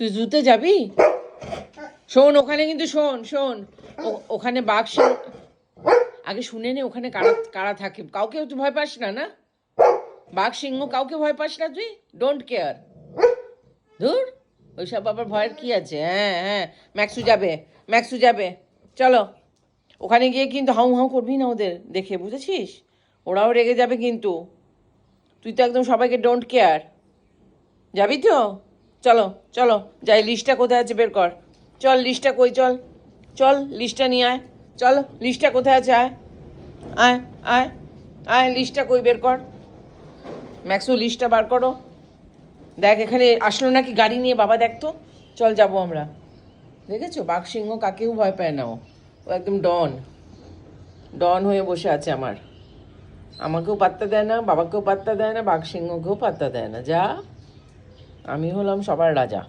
তুই জুতে যাবি? শোন, ওখানে কিন্তু শোন শোন, ওখানে বাঘ সিংহ, আগে শুনে নে ওখানে কারা কারা থাকে। কাউকে তুই ভয় পাস না? না, বাঘ সিংহ কাউকে ভয় পাস না তুই? Don't care. ধুর, ওইসব আবার ভয়ের কি আছে? হ্যাঁ হ্যাঁ, ম্যাক্সু যাবে, ম্যাক্সু যাবে, চলো। ওখানে গিয়ে কিন্তু হাউ হাউ করবি না ওদের দেখে, বুঝেছিস? ওরাও রেগে যাবে কিন্তু। তুই তো একদম সবাইকে ডোন্ট কেয়ার। যাবি তো? চলো চলো যাই। লিস্টটা কোথায় আছে বের কর। চল, লিস্টটা কই? চল চল, লিস্টটা নিয়ে আয়। চল, লিস্টটা কোথায় আছে? আয় আয় আয় আয়, লিস্টটা কই বের কর। ম্যাক্সু, লিস্টটা বার করো। দেখ এখানে আসলো নাকি গাড়ি নিয়ে, বাবা দেখ তো। চল যাবো আমরা। দেখেছো, বাঘ সিংহ কাকেও ভয় পায় না। ও ও একদম ডন, ডন হয়ে বসে আছে আমার। আমাকেও পাত্তা দেয় না, বাবাকেও পাত্তা দেয় না, বাঘ সিংহকেও পাত্তা দেয় না। যা, আমি হলাম সবার রাজা।